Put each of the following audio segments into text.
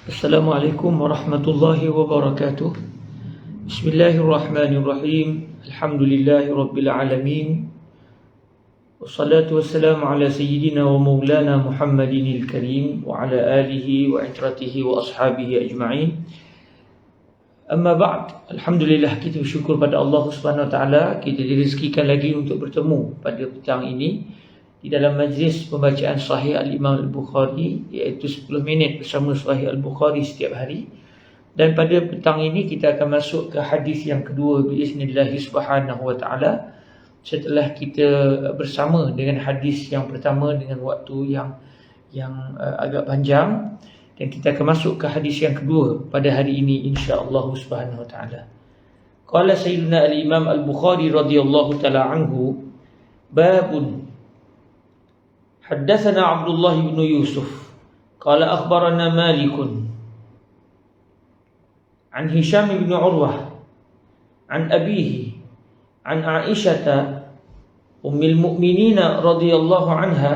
Assalamualaikum warahmatullahi wabarakatuh. Bismillahirrahmanirrahim. Alhamdulillahirabbil alamin. Wassalatu wassalamu ala sayyidina wa maulana Muhammadinil karim wa ala alihi wa itratihi wa ashabihi ajma'in. Amma ba'd. Alhamdulillah, kita bersyukur pada Allah Subhanahu wa taala, kita direzekikan lagi untuk bertemu pada petang ini di dalam majlis pembacaan Sahih Al-Imam Al-Bukhari, iaitu 10 minit bersama Sahih Al-Bukhari setiap hari. Dan pada petang ini kita akan masuk ke hadis yang kedua biiznillah subhanahu wa ta'ala, setelah kita bersama dengan hadis yang pertama dengan waktu yang agak panjang, dan kita akan masuk ke hadis yang kedua pada hari ini insya-Allah subhanahu wa ta'ala. Qala Sayyidina Al-Imam Al-Bukhari radhiyallahu ta'ala anhu, babun حدثنا عبد الله بن يوسف قال أخبرنا مالك عن هشام بن عروة عن أبيه عن عائشة أم المؤمنين رضي الله عنها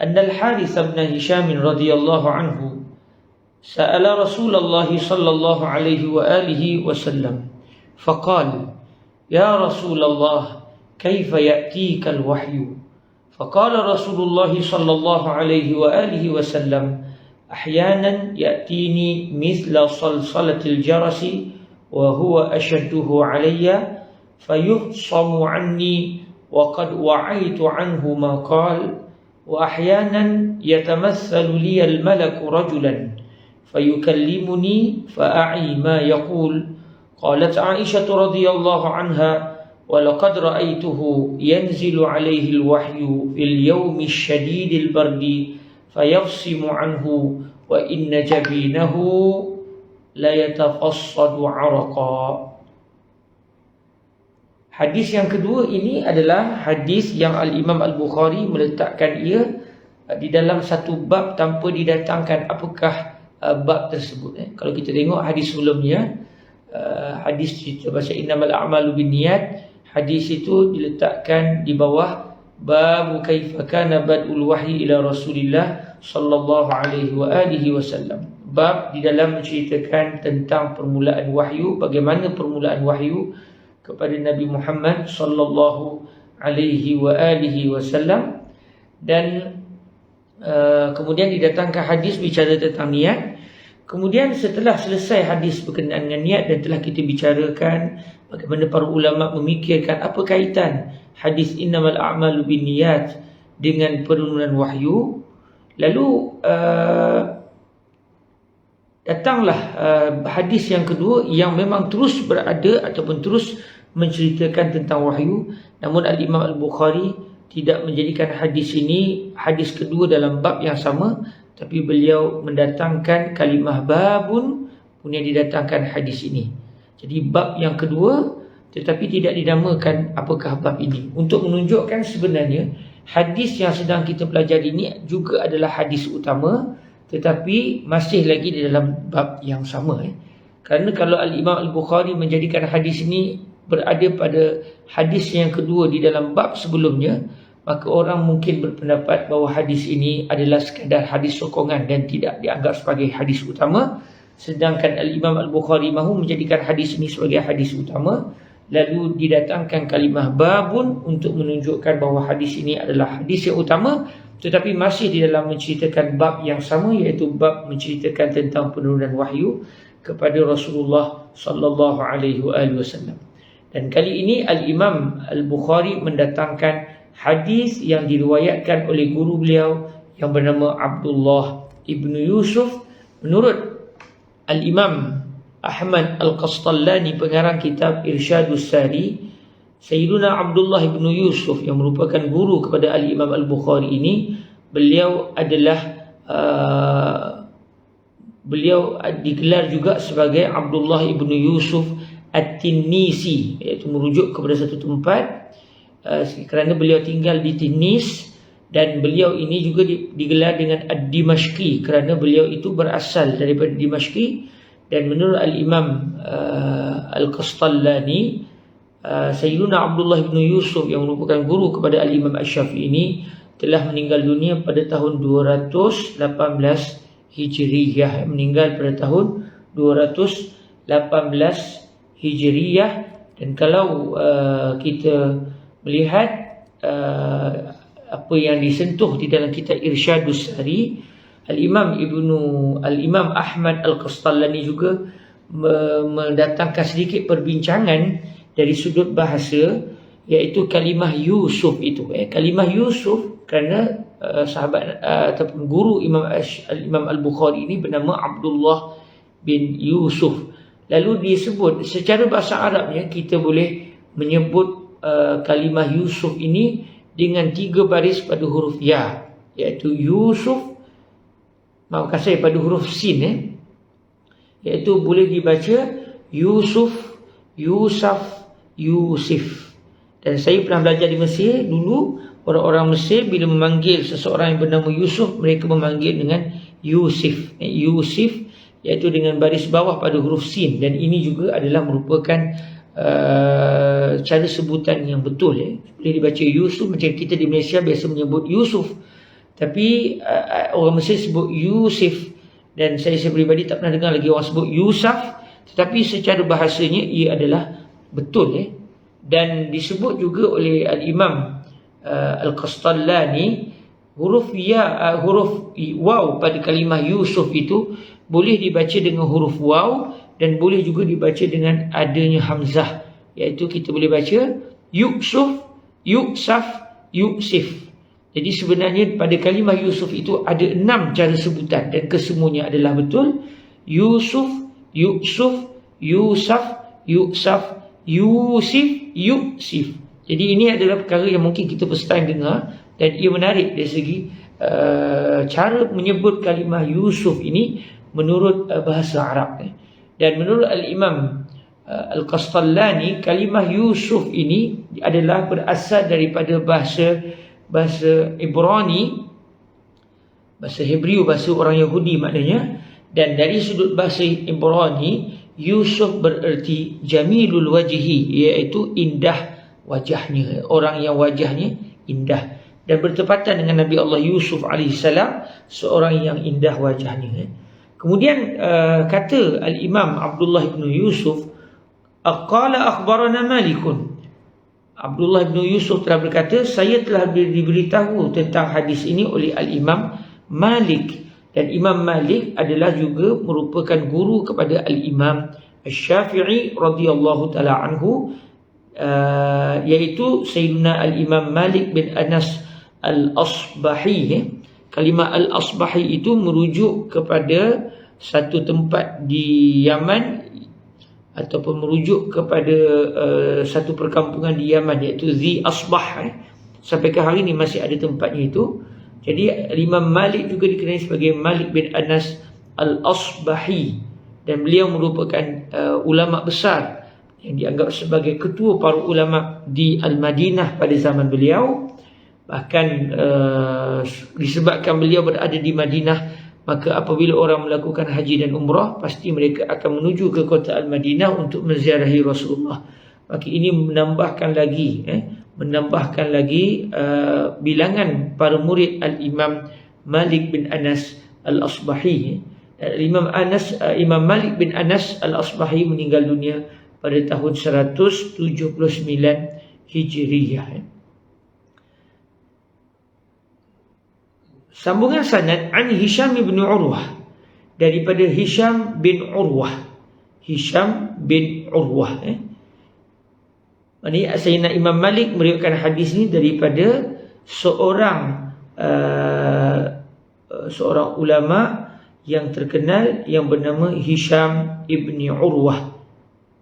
أن الحارث بن هشام رضي الله عنه سأل رسول الله صلى الله عليه وآله وسلم فقال يا رسول الله كيف يأتيك الوحي؟ فقال رسول الله صلى الله عليه وآله وسلم أحيانا يأتيني مثل صلصلة الجرس وهو أشده علي فيفصم عني وقد وعيت عنه ما قال وأحيانا يتمثل لي الملك رجلا فيكلمني فأعي ما يقول. قالت عائشة رضي الله عنها وَلَقَدْ رَأَيْتُهُ يَنْزِلُ عَلَيْهِ الْوَحْيُ فِي الْيَوْمِ الشَّدِيدِ الْبَرْدِ فَيَفْصِمُ عَنْهُ وَإِنَّ جَبِينَهُ لَيَتَفَصَّدُ عَرَقًا. Hadis yang kedua ini adalah hadis yang Al-Imam Al-Bukhari meletakkan ia di dalam satu bab tanpa didatangkan apakah bab tersebut. Kalau kita tengok hadis sebelumnya, hadis cerita pasal innamal a'malu binniyat, hadis itu diletakkan di bawah bab kaifa kana bad'ul wahyi ila Rasulillah sallallahu alaihi wa alihi wasallam. Bab di dalam menceritakan tentang permulaan wahyu, bagaimana permulaan wahyu kepada Nabi Muhammad sallallahu alaihi wa alihi wasallam. Dan kemudian didatangkan hadis bicara tentang niat. Kemudian setelah selesai hadis berkenaan dengan niat dan telah kita bicarakan bagaimana para ulama memikirkan apa kaitan hadis innamal a'malu binniyat dengan penurunan wahyu, lalu datanglah hadis yang kedua yang memang terus berada ataupun terus menceritakan tentang wahyu. Namun Al-Imam Al-Bukhari tidak menjadikan hadis ini hadis kedua dalam bab yang sama, tapi beliau mendatangkan kalimah babun, kemudian didatangkan hadis ini. Jadi bab yang kedua tetapi tidak dinamakan apakah bab ini, untuk menunjukkan sebenarnya hadis yang sedang kita pelajari ini juga adalah hadis utama tetapi masih lagi di dalam bab yang sama. Kerana kalau Al-Imam Al-Bukhari menjadikan hadis ini berada pada hadis yang kedua di dalam bab sebelumnya, maka orang mungkin berpendapat bahawa hadis ini adalah sekadar hadis sokongan dan tidak dianggap sebagai hadis utama. Sedangkan Al-Imam Al-Bukhari mahu menjadikan hadis ini sebagai hadis utama, lalu didatangkan kalimah babun untuk menunjukkan bahawa hadis ini adalah hadis yang utama tetapi masih di dalam menceritakan bab yang sama, iaitu bab menceritakan tentang penurunan wahyu kepada Rasulullah sallallahu alaihi wasallam. Dan kali ini Al-Imam Al-Bukhari mendatangkan hadis yang diriwayatkan oleh guru beliau yang bernama Abdullah ibn Yusuf. Menurut Al-Imam Ahmad Al-Qastallani, pengarang kitab Irsyadus Sari, Sayyiduna Abdullah ibn Yusuf yang merupakan guru kepada Al-Imam Al-Bukhari ini, beliau adalah beliau digelar juga sebagai Abdullah ibn Yusuf At-Tinnisi, iaitu merujuk kepada satu tempat kerana beliau tinggal di Tinis, dan beliau ini juga digelar dengan Ad-Dimashqi kerana beliau itu berasal daripada Dimashqi. Dan menurut Al-Imam Al-Qastallani, Sayyiduna Abdullah bin Yusuf yang merupakan guru kepada Al-Imam Asy-Syafi'i ini telah meninggal dunia pada tahun 218 Hijriyah, meninggal pada tahun 218 Hijriyah. Dan kalau kita melihat apa yang disentuh di dalam kitab Irsyadus Sari, Al-Imam Ahmad Al-Qastallani juga mendatangkan sedikit perbincangan dari sudut bahasa, iaitu kalimah Yusuf itu. Kalimah Yusuf kerana sahabat ataupun guru Imam Al-Bukhari ini bernama Abdullah bin Yusuf. Lalu disebut secara bahasa Arabnya, kita boleh menyebut kalimah Yusuf ini dengan 3 baris pada huruf ya, iaitu Yusuf, maafkan saya, pada huruf sin, iaitu boleh dibaca Yusuf, Yusaf, Yusif. Dan saya pernah belajar di Mesir dulu, orang-orang Mesir bila memanggil seseorang yang bernama Yusuf, mereka memanggil dengan Yusif, Yusif, iaitu dengan baris bawah pada huruf sin. Dan ini juga adalah merupakan cara sebutan yang betul. Boleh dibaca Yusuf, macam kita di Malaysia biasa menyebut Yusuf, tapi orang Mesir sebut Yusuf. Dan saya pribadi tak pernah dengar lagi orang sebut Yusuf, tetapi secara bahasanya ia adalah betul. Dan disebut juga oleh Al-Imam Al-Qastallani, huruf waw pada kalimah Yusuf itu boleh dibaca dengan huruf waw dan boleh juga dibaca dengan adanya hamzah, iaitu kita boleh baca Yusuf, Yusaf, Yusif. Jadi sebenarnya pada kalimah Yusuf itu ada 6 cara sebutan dan kesemuanya adalah betul. Yusuf, Yusuf, Yusaf, Yusaf, Yusif, Yusif. Jadi ini adalah perkara yang mungkin kita first time dengar, dan ia menarik dari segi cara menyebut kalimah Yusuf ini menurut bahasa Arab. Dan menurut Al-Imam Al-Qastallani, kalimah Yusuf ini adalah berasal daripada bahasa Ibrani, bahasa Hebrew, bahasa orang Yahudi maknanya. Dan dari sudut bahasa Ibrani, Yusuf bererti jamilul wajhi, iaitu indah wajahnya, orang yang wajahnya indah. Dan bertepatan dengan Nabi Allah Yusuf AS, seorang yang indah wajahnya. Kemudian kata Al-Imam Abdullah bin Yusuf, qala akhbarana Malikun. Abdullah bin Yusuf telah berkata, saya telah diberitahu tentang hadis ini oleh Al-Imam Malik. Dan Imam Malik adalah juga merupakan guru kepada Al-Imam Asy-Syafi'i radhiyallahu taala anhu, iaitu Sayyidina Al-Imam Malik bin Anas Al-Asbahi. Kalimah Al-Asbahi itu merujuk kepada satu tempat di Yaman, ataupun merujuk kepada satu perkampungan di Yaman, iaitu Zi Asbah. Sampai ke hari ini masih ada tempatnya itu. Jadi Imam Malik juga dikenali sebagai Malik bin Anas Al-Asbahi, dan beliau merupakan ulama besar yang dianggap sebagai ketua para ulama di Al-Madinah pada zaman beliau. Bahkan disebabkan beliau berada di Madinah, maka apabila orang melakukan haji dan umrah, pasti mereka akan menuju ke kota Al-Madinah untuk menziarahi Rasulullah. Maka ini menambahkan lagi bilangan para murid Al-Imam Malik bin Anas Al-Asbahi. Imam Malik bin Anas Al-Asbahi meninggal dunia pada tahun 179 Hijriyah. Sambungan sanad an Hisham bin Urwah, daripada Hisham bin Urwah. Hisham bin Urwah. Ini Sayyidina Imam Malik meriwayatkan hadis ini daripada seorang ulama yang terkenal yang bernama Hisham ibn Urwah,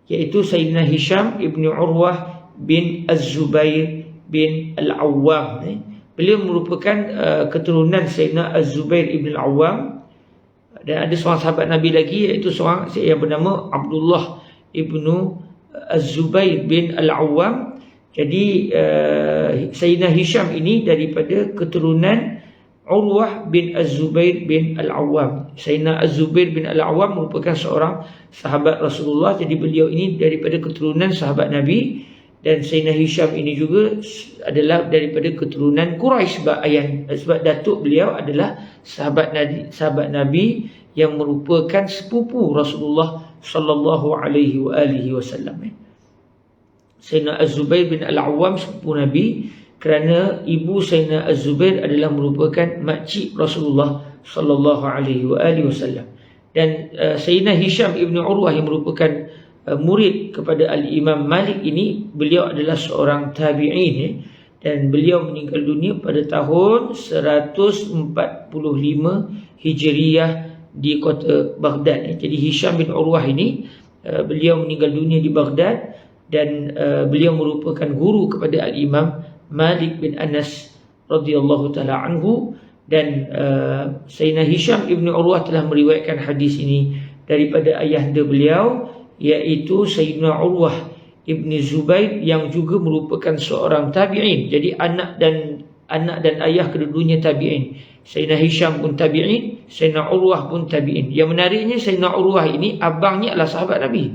iaitu Sayyidina Hisham ibn Urwah bin Az-Zubair bin Al-Awwam. Beliau merupakan keturunan Sayyidina Az-Zubair ibn Al-Awwam. Dan ada seorang sahabat Nabi lagi, iaitu seorang yang bernama Abdullah ibnu Az-Zubair bin Al-Awwam. Jadi Sayyidina Hisham ini daripada keturunan Urwah bin Az-Zubair bin Al-Awwam. Sayyidina Az-Zubair bin Al-Awwam merupakan seorang sahabat Rasulullah. Jadi beliau ini daripada keturunan sahabat Nabi. Dan Sayyidina Hisham ini juga adalah daripada keturunan Quraisy sebab datuk beliau adalah sahabat Nabi yang merupakan sepupu Rasulullah sallallahu alaihi wasallam. Sayyidina Az-Zubair bin Al-Awwam sepupu Nabi, kerana ibu Sayyidina Az-Zubair adalah merupakan makcik Rasulullah sallallahu alaihi wasallam. Dan Sayyidina Hisham ibn Urwah yang merupakan murid kepada Al-Imam Malik ini, beliau adalah seorang tabi'in, dan beliau meninggal dunia pada tahun 145 Hijriah di kota Baghdad. Jadi Hisham bin Urwah ini beliau meninggal dunia di Baghdad, dan beliau merupakan guru kepada Al-Imam Malik bin Anas radhiyallahu taala anhu. Dan Sayyidina Hisham ibn Urwah telah meriwayatkan hadis ini daripada ayahanda beliau, iaitu Sayyidina Urwah ibn Zubair yang juga merupakan seorang tabi'in. Jadi anak dan ayah kedua-duanya tabi'in. Sayyidina Hisham pun tabi'in, Sayyidina Urwah pun tabi'in. Yang menariknya, Sayyidina Urwah ini abangnya adalah sahabat Nabi.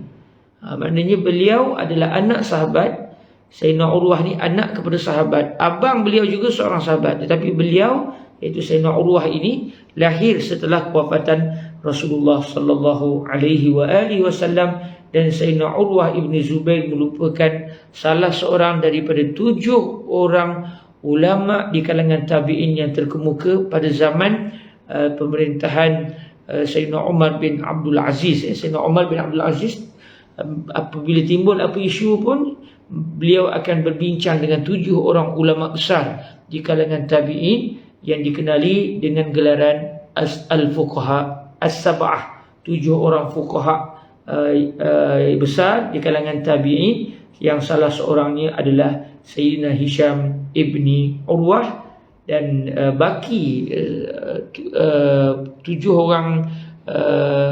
Maknanya beliau adalah anak sahabat. Sayyidina Urwah ni anak kepada sahabat. Abang beliau juga seorang sahabat, tetapi beliau, iaitu Sayyidina Urwah ini, lahir setelah kewafatan Rasulullah sallallahu alaihi wasallam. Dan Sayyidina Urwah ibn Zubair merupakan salah seorang daripada 7 orang ulama di kalangan tabi'in yang terkemuka pada zaman pemerintahan Sayyidina Umar bin Abdul Aziz. Sayyidina Umar bin Abdul Aziz, apabila timbul apa isu pun, beliau akan berbincang dengan 7 orang ulama besar di kalangan tabi'in yang dikenali dengan gelaran Al-Fuqaha As-Sab'ah. 7 orang fuqaha besar di kalangan tabi'in, yang salah seorangnya adalah Sayyidina Hisham ibni Urwah. Dan baki 7 orang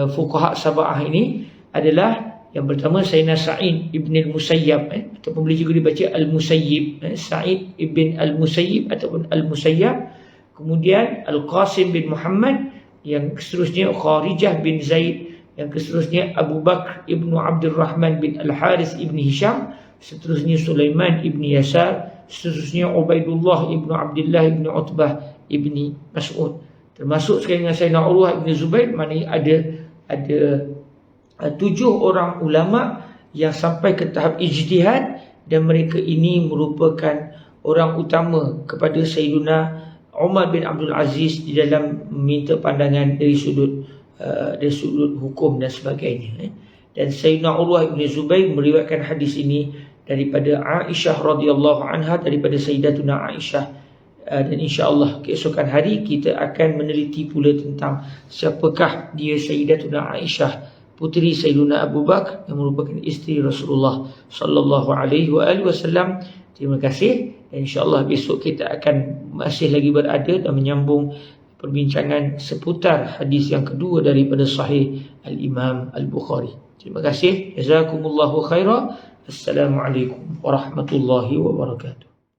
fuqaha Sab'ah ini adalah, yang pertama Sayyidina Sa'id ibn al-Musayyab, ataupun boleh juga dibaca Al-Musayyib, Sa'id ibn al-Musayyib ataupun Al-Musayyab. Kemudian Al-Qasim bin Muhammad, yang seterusnya Kharijah bin Zaid, yang seterusnya Abu Bakr ibn Abdul Rahman bin Al-Harith ibn Hisham, seterusnya Sulaiman ibn Yasar, seterusnya Ubaidullah ibn Abdullah ibn Utbah ibn Mas'ud. Termasuk sekali dengan Sayyidina Urwah ibn Zubair, maknanya ada 7 orang ulama yang sampai ke tahap ijtihad, dan mereka ini merupakan orang utama kepada Sayyidina Umar bin Abdul Aziz di dalam meminta pandangan dari sudut hukum dan sebagainya. Dan Sayyidina Urwah ibn Zubair meriwayatkan hadis ini daripada Aisyah radhiyallahu anha, daripada Sayyidatuna Aisyah. Dan insya-Allah keesokan hari kita akan meneliti pula tentang siapakah dia Sayyidatuna Aisyah, puteri Sayyidina Abu Bakar, yang merupakan isteri Rasulullah sallallahu alaihi wasallam. Terima kasih, dan insya-Allah besok kita akan masih lagi berada dan menyambung perbincangan seputar hadis yang kedua daripada Sahih Al-Imam Al-Bukhari. Terima kasih. Jazakumullahu khairan. Assalamualaikum warahmatullahi wabarakatuh.